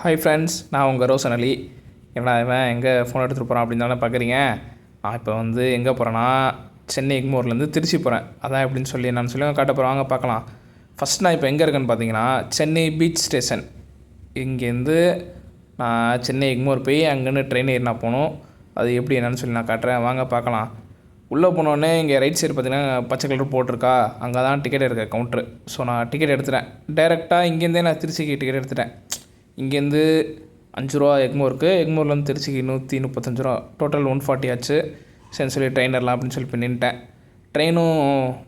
Hi friends, நான் உங்கள் ரோசன் அலி. என்னடா இவன் எங்கே ஃபோன் எடுத்துகிட்டு போகிறான் அப்படின்னு தானே பார்க்குறீங்க. நான் இப்போ வந்து எங்கே போகிறேன்னா, சென்னை எக்மோர்லேருந்து திருச்சி போகிறேன். அதான் எப்படின்னு சொல்லி நான் சொல்லி காட்ட போகிறேன், வாங்க பார்க்கலாம். ஃபஸ்ட் நான் இப்போ எங்கே இருக்கேன்னு பார்த்தீங்கன்னா, சென்னை பீச் ஸ்டேஷன். இங்கேருந்து நான் சென்னை எக்மோர் போய் அங்கேருந்து ட்ரெயின் ஏறினா போகணும். அது எப்படி என்னன்னு சொல்லி நான் காட்டுறேன், வாங்க பார்க்கலாம். உள்ளே போனோடனே இங்கே ரைட் சைடு பார்த்தீங்கன்னா பச்சை கலர் போட்டிருக்கா, அங்கே தான் டிக்கெட் எடுக்க கவுண்ட்ரு. ஸோ நான் டிக்கெட் எடுத்துட்டேன். டைரெக்டாக இங்கேருந்தே நான் திருச்சிக்கு டிக்கெட் எடுத்துட்டேன். இங்கேருந்து 5 ரூபா எக்மோருக்கு, எக்மோர்லேருந்து திருச்சிக்கு 135 ரூபா, டோட்டல் 140 ஆச்சு. சரி சொல்லி ட்ரெயினர்லாம் அப்படின்னு சொல்லி இப்போ நின்ட்டேன். ட்ரெயினும்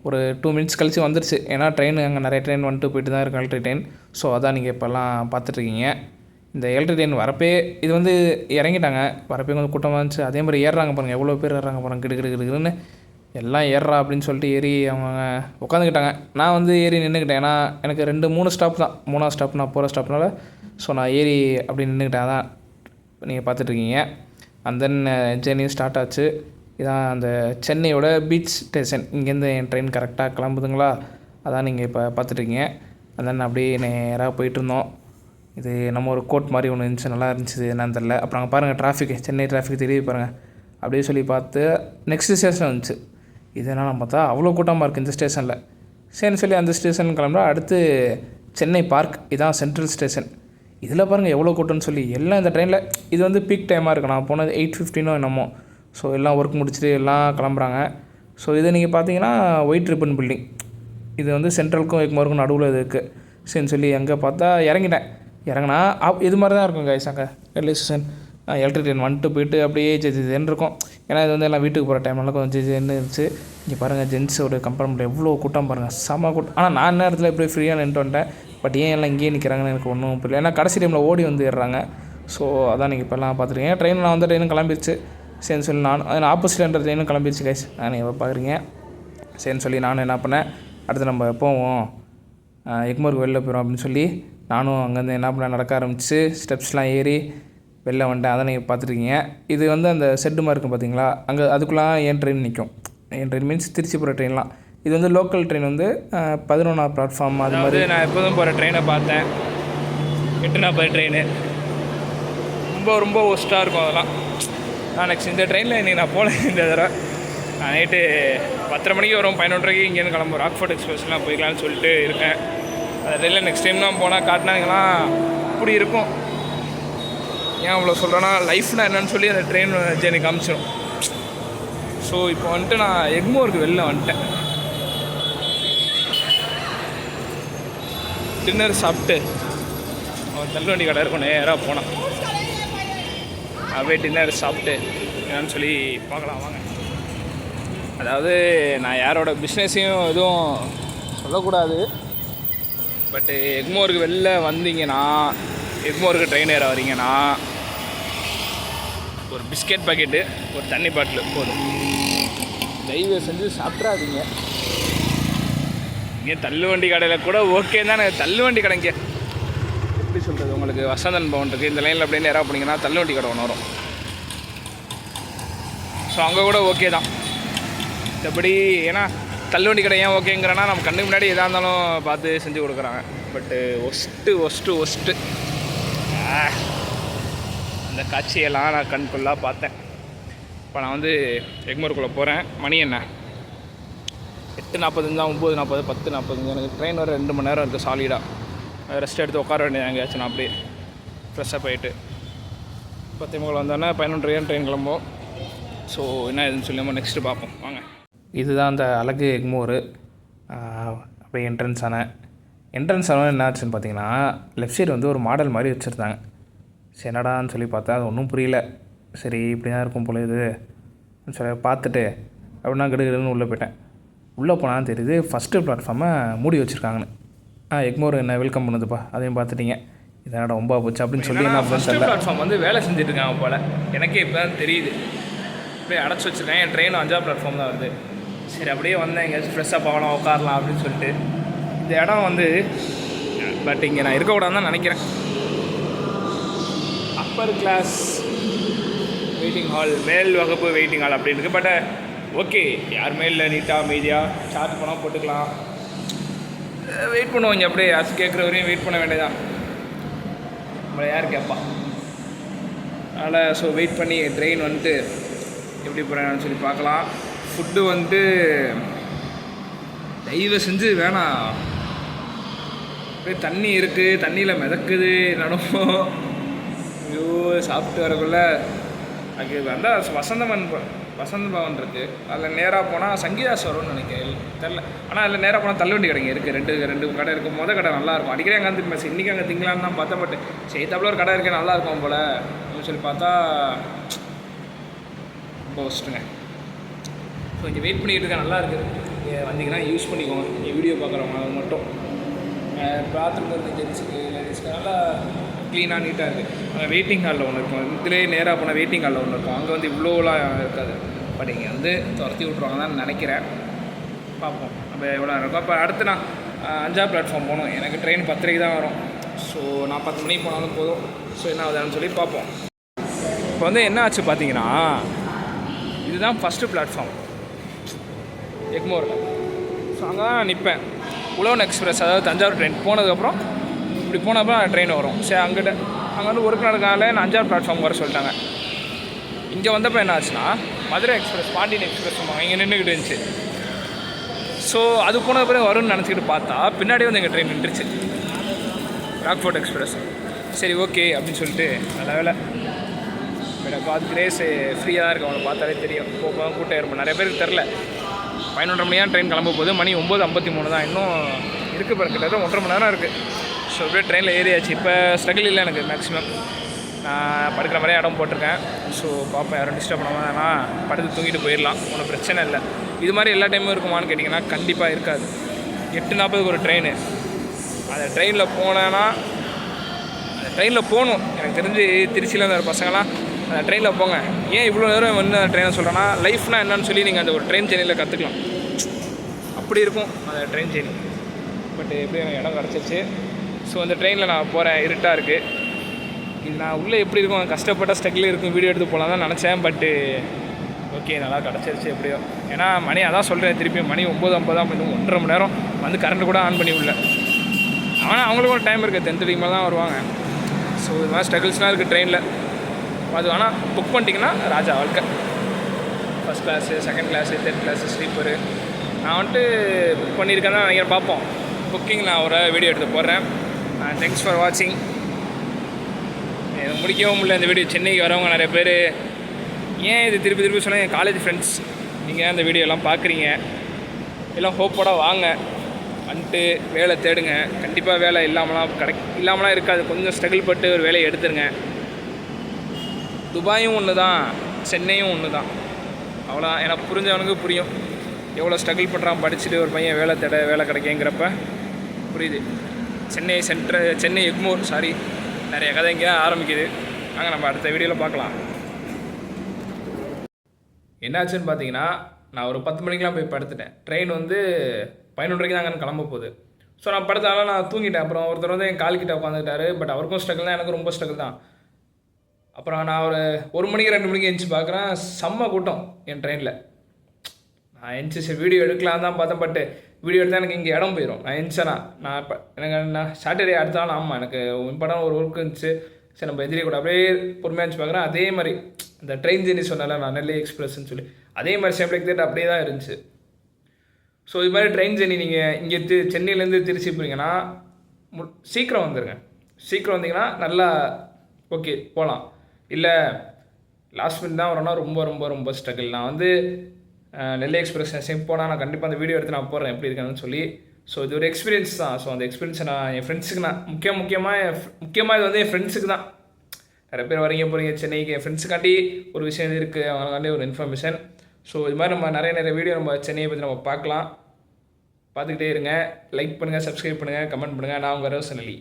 ஒரு 2 மினிட்ஸ் கழிச்சு வந்துருச்சு. ஏன்னா ட்ரெயின் அங்கே நிறைய ட்ரெயின் வந்துட்டு போயிட்டு தான் இருக்குது, எலக்ட்ரிக் ட்ரெயின். ஸோ அதான் நீங்கள் இப்போல்லாம் பார்த்துட்ருக்கீங்க. இந்த எலக்ட்ரிக் ட்ரெயின் வரப்பே இது வந்து இறங்கிட்டாங்க. வரப்பே கொஞ்சம் கூட்டமாக இருந்துச்சு. அதே மாதிரி ஏறுறாங்க பாருங்கள், எவ்வளோ பேர் ஏறுறாங்க பாருங்கள், கிடுக்கிடுன்னு எல்லாம் ஏறுறா அப்படின்னு சொல்லிட்டு ஏறி அவங்க உட்காந்துக்கிட்டாங்க. நான் வந்து ஏறி நின்றுக்கிட்டேன். ஏன்னா எனக்கு 2-3 ஸ்டாப் தான், 3ஆவது ஸ்டாப் நான் போகிற ஸ்டாப்னால. ஸோ நான் ஏறி அப்படி நின்றுக்கிட்டேன். தான் நீங்கள் பார்த்துட்ருக்கீங்க. அண்ட் தென் ஜேர்னி ஸ்டார்ட் ஆச்சு. இதான் அந்த சென்னையோட பீச் ஸ்டேஷன். இங்கேருந்து என் ட்ரெயின் கரெக்டாக கிளம்புதுங்களா, அதான் நீங்கள் இப்போ பார்த்துட்ருக்கீங்க. அண்ட் தென் அப்படியே நேராக போயிட்டுருந்தோம். இது நம்ம ஒரு கோட் மாதிரி ஒன்று இருந்துச்சு, நல்லா இருந்துச்சு, என்னன்னு தெரில. அப்புறம் அங்கே பாருங்கள் டிராஃபிக், சென்னை டிராஃபிக் தெரியுது பாருங்கள். அப்படியே சொல்லி பார்த்து நெக்ஸ்ட் ஸ்டேஷன் வந்துச்சு. இதெல்லாம் நம்ம பார்த்தா அவ்வளோ கூட்டமாக இருக்குது இந்த ஸ்டேஷனில். சரின்னு சொல்லி அந்த ஸ்டேஷன் கிளம்புறா. அடுத்து சென்னை பார்க், இதான் சென்ட்ரல் ஸ்டேஷன். இதில் பாருங்கள் எவ்வளோ கூட்டம்னு சொல்லி. எல்லாம் இந்த ட்ரெயினில் இது வந்து பீக் டைமாக இருக்குது. நான் போனது 8:15 என்னமோ. ஸோ எல்லாம் ஒர்க் முடிச்சுட்டு எல்லாம் கிளம்புறாங்க. ஸோ இது நீங்கள் பார்த்தீங்கன்னா ஒயிட் ரிப்பன் பில்டிங். இது வந்து சென்ட்ரலுக்கும் எக்மோருக்கும் நடுவில் இது இருக்குது. சரின்னு சொல்லி அங்கே பார்த்தா இறங்கிட்டேன். இறங்கினா இது மாதிரி தான் இருக்கும் கைஸ். அங்கே ரயில்வே ஸ்டேஷன் எலக்ட்ரிக் ட்ரெயின் வந்துட்டு போயிட்டு அப்படியே ஜென்னு இருக்கும். ஏன்னா இது வந்து எல்லாம் வீட்டுக்கு போகிற டைம்லாம் கொஞ்சம் ஜென்னு இருந்துச்சு. இங்கே பாருங்கள் ஜென்ஸோட கம்பார்ட்மெண்ட் எவ்வளோ கூட்டம் பாருங்கள், செம்ம கூட்டம். ஆனால் நான் நேரத்தில் எப்படி ஃப்ரீயாக நின்று வந்துட்டேன். பட் ஏன் எல்லாம் இங்கேயே நிற்கிறாங்கன்னு எனக்கு ஒன்றும் புரியல. ஏன்னா கடைசி டைமில் ஓடி வந்து ஏறுறாங்க. ஸோ அதான் நீங்கள் இப்போல்லாம் பார்த்துருக்கீங்க. ட்ரெயின் நான் வந்து ட்ரெயினும் கிளம்பிடுச்சு. சரின்னு சொல்லி நான் ஆப்போசிட் என்ற ட்ரெயினும் கிளம்பிடுச்சு கைஸ். நான் இப்போ பார்க்குறீங்க. சரின்னு சொல்லி நானும் என்ன பண்ணேன், அடுத்து நம்ம போவோம் எக்மோருக்கு வெளில போயிடும் அப்படின்னு சொல்லி நானும் அங்கேருந்து என்ன பண்ண நடக்க ஆரம்பிச்சு ஸ்டெப்ஸ்லாம் ஏறி வெளில வந்துட்டேன். அதை நீங்கள் பார்த்துருக்கீங்க. இது வந்து அந்த செட்டு மாதிரி இருக்கும் பார்த்தீங்களா, அங்கே அதுக்குள்ளே என் ட்ரெயின் நிற்கும். என் ட்ரெயின் மீன்ஸ் திருச்சி போகிற ட்ரெயின்லாம். இது வந்து லோக்கல் ட்ரெயின் வந்து 11ஆம் பிளாட்ஃபார்ம். அது மாதிரி நான் எப்போதும் போகிற ட்ரெயினை பார்த்தேன். 8:40 ட்ரெயின் ரொம்ப ஒஸ்ட்டாக இருக்கும். அதெல்லாம் நான் நெக்ஸ்ட் இந்த ட்ரெயினில் இன்றைக்கி நான் போனேன். இந்த தடவை நான் நைட்டு 10:30 மணிக்கு வரும், 11:30 இங்கேருந்து கிளம்பும். ராக்ஃபோர்ட் எக்ஸ்பிரஸ்லாம் போய்க்கலான்னு சொல்லிட்டு இருக்கேன். அந்த ட்ரெயினில் நெக்ஸ்ட் டைம் தான் போனால் காட்டினாங்கலாம் அப்படி இருக்கும். ஏன் அவ்வளோ சொல்கிறேன்னா, லைஃப்னா என்னன்னு சொல்லி அந்த ட்ரெயின் ஜேர்னி காமிச்சிடும். ஸோ இப்போ வந்துட்டு நான் எக்மோருக்கு வெளில வந்துட்டேன். டின்னர் சாப்பிட்டு அவன் தள்ளுவண்டி கடை இருக்கும், நேராக போனான். அப்படியே டின்னர் சாப்பிட்டு என்னன்னு சொல்லி பார்க்கலாம் வாங்க. அதாவது நான் யாரோட பிஸ்னஸையும் எதுவும் சொல்லக்கூடாது. பட்டு எக்மோருக்கு வெளில வந்தீங்கன்னா, எக்மோருக்கு ட்ரெயின் ஏற வரீங்கன்னா, ஒரு பிஸ்கெட் பாக்கெட்டு, ஒரு தண்ணி பாட்டில் போதும். தயவு செஞ்சு சாப்பிட்றாதீங்க. இங்கே தள்ளுவண்டி கடையில் கூட ஓகே தான். தள்ளுவண்டி கடைங்க எப்படி சொல்கிறது, உங்களுக்கு வசந்தன் பவன் இருக்குது, இந்த லைனில் அப்படின்னு யாராவது போனீங்கன்னா தள்ளுவண்டி கடை ஒன்று வரும். ஸோ அங்கே கூட ஓகே தான். மற்றபடி ஏன்னா தள்ளுவண்டி கடை ஏன் ஓகேங்கிறனா, நம்ம கண்ணுக்கு முன்னாடி எதாக இருந்தாலும் பார்த்து செஞ்சு கொடுக்குறாங்க. பட்டு ஒஸ்ட்டு அந்த காட்சியெல்லாம் நான் கண்கொள்ளாக பார்த்தேன். இப்போ நான் வந்து எக்மோருக்குள்ளே போகிறேன். மணி என்ன 8:45 தான், 9:40, 10:45. எனக்கு ட்ரெயின் வர 2 மணி நேரம் இருக்குது சாலிடாக. ரெஸ்ட் எடுத்து உட்கார வேண்டியது எங்கேயாச்சும். நான் அப்படியே ஃப்ரெஷ்ஷப் ஆகிட்டு 10:30 வந்தோடனே 11:30 ட்ரெயின் கிளம்போம். ஸோ என்ன இதுன்னு சொல்லி நம்ம நெக்ஸ்ட்டு பார்ப்போம் வாங்க. இதுதான் அந்த அழகு எக்மோரு. அப்படியே என்ட்ரன்ஸ் ஆனால் என்ன ஆச்சுன்னு பார்த்தீங்கன்னா, லெஃப்ட் சைடு வந்து ஒரு மாடல் மாதிரி வச்சுருந்தாங்க. சரி என்னடான்னு சொல்லி பார்த்தா அது ஒன்றும் புரியல. சரி இப்படி தான் இருக்கும் போல இது சொல்லி பார்த்துட்டு அப்படின்னா கிடுகிடுன்னு உள்ளே போயிட்டேன். உள்ளே போனால் தெரியுது ஃபஸ்ட்டு பிளாட்ஃபார்மை மூடி வச்சுருக்காங்கன்னு. எக்மோர் என்ன வெல்கம் பண்ணுதுப்பா, அதையும் பார்த்துட்டீங்க. இதனோட ரொம்ப போச்சு அப்படின்னு சொல்லி என்ன ஃபஸ்ட்டு பிளாட்ஃபார்ம் வந்து வேலை செஞ்சுட்ருக்காங்க போல். எனக்கே இப்போ தான் தெரியுது. அப்படியே அடைச்சி வச்சுருக்கேன். என் ட்ரெயின் 5ஆம் பிளாட்ஃபார்ம் தான் வருது. சரி அப்படியே வந்தேன், எங்கேயாச்சும் ஃப்ரெஷ்ஷாக பார்க்கலாம், உட்காரலாம் அப்படின்னு சொல்லிட்டு. இந்த இடம் வந்து பட் இங்கே நான் இருக்கக்கூடாதுன்னு தான் நினைக்கிறேன். அப்பர் கிளாஸ் வெயிட்டிங் ஹால், மேல் வகுப்பு வெயிட்டிங் ஹால் அப்படி இருக்குது. பட் ஓகே, யாருமே இல்லை, நீட்டாக அமைதியாக சார்ஜ் பண்ணால் போட்டுக்கலாம். வெயிட் பண்ணுவோம் இங்கே அப்படியே அது கேட்குற வரையும் வெயிட் பண்ண வேண்டியதான். நம்மளை யார் கேட்பா. அதனால் ஸோ வெயிட் பண்ணி ட்ரெயின் வந்துட்டு எப்படி போகிறேன்னு சொல்லி பார்க்கலாம். ஃபுட்டு வந்துட்டு தயவு செஞ்சு வேணாம். அப்படியே தண்ணி இருக்குது, தண்ணியில் மிதக்குது நடும். ஐயோ சாப்பிட்டு வரக்குள்ள அது வந்தால் வசந்த பவன் இருக்குது. அதில் நேராக போனால் சங்கீதாஸ் வரும்னு நினைக்கிறேன், தெரில. ஆனால் அதில் நேராக போனால் தள்ளுவண்டி கடைங்க இருக்குது, ரெண்டு கடை இருக்குது. கடை நல்லாயிருக்கும். அடிக்கடி அங்கே திரும்ப இன்றைக்கி அங்கே திங்கலான்னு தான் பார்த்தா, பட் செய்தாப்புல ஒரு கடை இருக்குது, நல்லாயிருக்கும் போல் அப்படின்னு சொல்லி பார்த்தா ரொம்ப வச்சுட்டுங்க. ஸோ இங்கே வெயிட் பண்ணிக்கிட்டு இருக்கேன். நல்லா இருக்குது. இங்கே வந்தீங்கன்னா யூஸ் பண்ணிக்கோங்க. இங்கே வீடியோ பார்க்குறவங்க அது மட்டும். பாத்ரூம் வந்து ஜென்ஸுக்கு நல்லா க்ளீனாக நீட்டாக இருக்குது. அங்கே வெயிட்டிங் ஹாலில் ஒன்று இருக்கும். இதிலே நேராக போனால் வெயிட்டிங் ஹாலில் ஒன்று இருக்கும். அங்கே வந்து இவ்வளோலாம் இருக்காது. பட் இங்கே வந்து துரத்தி விட்ருவாங்க தான் நினைக்கிறேன். பார்ப்போம் நம்ம எவ்வளோ இருக்கும். அப்போ அடுத்து நான் 5ஆம் பிளாட்ஃபார்ம் போகணும். எனக்கு ட்ரெயின் 10:30 தான் வரும். ஸோ நான் 10 மணிக்கு போனாலும் போதும். ஸோ என்ன ஆகுதுன்னு சொல்லி பார்ப்போம். இப்போ வந்து என்ன ஆச்சு பார்த்தீங்கன்னா, இதுதான் ஃபஸ்ட்டு பிளாட்ஃபார்ம் எக்மோரில். ஸோ அங்கே தான் நான் நிற்பேன். உழவன் எக்ஸ்பிரஸ், அதாவது தஞ்சாவூர் ட்ரெயின் போனதுக்கப்புறம் இப்படி போனப்போ ட்ரெயின் வரும். சரி அங்கே வந்து ஒர்க் நடக்கால நான் 5ஆம் பிளாட்ஃபார்ம் வர சொல்லிட்டாங்க. இங்கே வந்தப்போ என்ன ஆச்சுன்னா, மதுரை எக்ஸ்பிரஸ், பாண்டியன் எக்ஸ்பிரஸ் இங்கே நின்றுக்கிட்டு இருந்துச்சு. ஸோ அது போன பிறகு வரும்னு நினச்சிக்கிட்டு பார்த்தா பின்னாடி வந்து எங்கள் ட்ரெயின் நின்றுச்சு, ராக்ஃபோர்ட் எக்ஸ்பிரஸ். சரி ஓகே அப்படின்னு சொல்லிட்டு நல்ல வேலை பார்த்து கிரேஸ் ஃப்ரீயாக தான் இருக்குது. அவங்களை பார்த்தாலே தெரியும். போக கூட்டம் இருக்கும். நிறைய பேருக்கு தெரில. 11:30 மணியாக ட்ரெயின் கிளம்ப போகுது. மணி 9:53 தான். இன்னும் இருக்குது பாரு, கிட்டத்தட்ட 1.5 மணி நேரம் இருக்குது. ஸோ அப்படியே ட்ரெயினில் ஏறியாச்சு. இப்போ ஸ்ட்ரகிள் இல்லை எனக்கு. மேக்ஸிமம் நான் படுக்கிற மாதிரியே இடம் போட்டிருக்கேன். ஸோ பார்ப்பேன், யாரும் டிஸ்டர்ப் பண்ணாமல் நான் படுத்து தூங்கிட்டு போயிடலாம். ஒன்றும் பிரச்சனை இல்லை. இது மாதிரி எல்லா டைமும் இருக்குமான்னு கேட்டிங்கன்னா கண்டிப்பாக இருக்காது. 8:40 ஒரு ட்ரெயின். அந்த ட்ரெயினில் போனேன்னா, அந்த ட்ரெயினில் போகணும். எனக்கு தெரிஞ்சு திருச்சியில் இருந்த பசங்களாம் அந்த ட்ரெயினில் போங்க. ஏன் இவ்வளோ நேரம் வந்து அந்த ட்ரெயினை சொல்கிறேன்னா, லைஃப்னால் என்னன்னு சொல்லி நீங்கள் அந்த ஒரு ட்ரெயின் ஜெர்னியில் கற்றுக்கலாம். அப்படி இருக்கும் அந்த ட்ரெயின் ஜெர்னி. பட் எப்படி எனக்கு இடம் கிடச்சிருச்சு. ஸோ அந்த ட்ரெயினில் நான் போகிறேன். இருட்டாக இருக்குது. இது நான் உள்ளே எப்படி இருக்கும், கஷ்டப்பட்ட ஸ்ட்ரகிள் இருக்கும், வீடியோ எடுத்து போகலாம் தான் நினச்சேன். பட்டு ஓகே, நல்லா கிடச்சிருச்சு எப்படியோ. ஏன்னா மணி அதான் சொல்கிறேன் திருப்பி, மணி 9:50 தான். இன்னும் 1.5 மணி நேரம் வந்து கரண்ட்டு கூட ஆன் பண்ணி விடல. ஆனால் அவங்களுக்கும் ஒரு டைம் இருக்குது, 10:30 மேலே தான் வருவாங்க. ஸோ இது மாதிரி ஸ்ட்ரகிள்ஸ்லாம் இருக்குது ட்ரெயினில். அது ஆனால் புக் பண்ணிட்டீங்கன்னா ராஜா வாழ்க்கை. First class, second class, third class, sleeper. நான் வந்துட்டு புக் பண்ணியிருக்கேன் தான் நினைக்கிறேன். பார்ப்போம். புக்கிங் நான் ஒரு வீடியோ எடுத்து போடுறேன். தேங்க்ஸ் ஃபார் வாட்சிங். எனக்கு முடிக்கவும் இல்லை இந்த வீடியோ. சென்னைக்கு வரவங்க நிறைய பேர் ஏன் இது திருப்பி திருப்பி சொன்னால், என் காலேஜ் ஃப்ரெண்ட்ஸ் நீங்கள் அந்த வீடியோலாம் பார்க்குறீங்க. எல்லாம் ஹோப்போட வாங்க, வந்துட்டு வேலை தேடுங்க. கண்டிப்பாக வேலை இல்லாமலாம் இருக்காது. கொஞ்சம் ஸ்ட்ரகிள் பட்டு ஒரு வேலையை எடுத்துருங்க. துபாயும் ஒன்று தான், சென்னையும் ஒன்று தான். அவ்வளோ எனக்கு புரிஞ்சவனுக்கு புரியும். எவ்வளோ ஸ்ட்ரகிள் பண்ணுறான் படிச்சுட்டு ஒரு பையன் வேலை கிடைக்குங்கிறப்ப புரியுது. சென்னை எக்மோர் நிறைய கதை இங்கே ஆரம்பிக்குது. அங்கே நம்ம அடுத்த வீடியோவில் பார்க்கலாம். என்னாச்சுன்னு பார்த்தீங்கன்னா, நான் ஒரு 10 மணிக்கெலாம் போய் படுத்துட்டேன். ட்ரெயின் வந்து 11:30 தான் அங்கே கிளம்ப போகுது. ஸோ நான் படுத்தாலும் நான் தூங்கிட்டேன். அப்புறம் ஒருத்தர் வந்து என் கால்கிட்ட உட்காந்துக்கிட்டாரு. பட் அவருக்கும் ஸ்ட்ரகிள் தான், எனக்கும் ரொம்ப ஸ்ட்ரகிள் தான். அப்புறம் நான் ஒரு 1 மணிக்கு 2 மணிக்கு எழுந்துச்சி பார்க்குறேன், செம்ம கூட்டம் என் ட்ரெயினில். நான் எழுந்துச்சி வீடியோ எடுக்கலாம் தான் பார்த்தேன். பட்டு வீடியோ எடுத்தால் எனக்கு இங்கே இடம் போயிடும். நான் எழுந்துச்சேனா நான் இப்போ நான் சாட்டர்டே அடுத்த நாள் ஆமாம் எனக்கு இம்பார்ட்டன் ஒரு ஒர்க் இருந்துச்சு. சரி நம்ம எதிரி கூட அப்படியே பொறுமையாக இருந்துச்சு பார்க்குறேன். அதே மாதிரி இந்த ட்ரெயின் ஜெர்னி சொன்னால நான் நெல்லை எக்ஸ்பிரஸ்ன்னு சொல்லி அதே மாதிரி சேம் லைக் தட் அப்படியே தான் இருந்துச்சு. ஸோ இது மாதிரி ட்ரெயின் ஜெர்னி நீங்கள் இங்கே சென்னையிலேருந்து திருச்சி போகிறீங்கன்னா சீக்கிரம் வந்துடுங்க. சீக்கிரம் வந்தீங்கன்னா நல்லா ஓகே போகலாம். இல்லை லாஸ்ட் மினிட் தான் வரணும்னா ரொம்ப ரொம்ப ரொம்ப ஸ்ட்ரகிள். நான் வந்து நெல்லை எக்ஸ்பிரஸ் சேம் போனால் நான் கண்டிப்பாக அந்த வீடியோ எடுத்து நான் போடுறேன் எப்படி இருக்கேன்னு சொல்லி. ஸோ இது ஒரு எக்ஸ்பீரியன்ஸ் தான். ஸோ அந்த எக்ஸ்பீரியன்ஸை நான் என் ஃப்ரெண்ட்ஸுக்கு நான் முக்கியமாக இது வந்து என் ஃப்ரெண்ட்ஸுக்கு தான். நிறைய பேர் வரீங்க போகிறீங்க சென்னைக்கு, என் ஃப்ரெண்ட்ஸுக்காண்டி ஒரு விஷயம் இருக்குது, அவங்களுக்காண்டி ஒரு இன்ஃபர்மேஷன். ஸோ இது மாதிரி நம்ம நிறைய வீடியோ நம்ம சென்னையை பற்றி நம்ம பார்த்துக்கிட்டே இருங்க. லைக் பண்ணுங்கள், சப்ஸ்கிரைப் பண்ணுங்கள், கமெண்ட் பண்ணுங்கள். நான் உங்கள் ரோசனலி.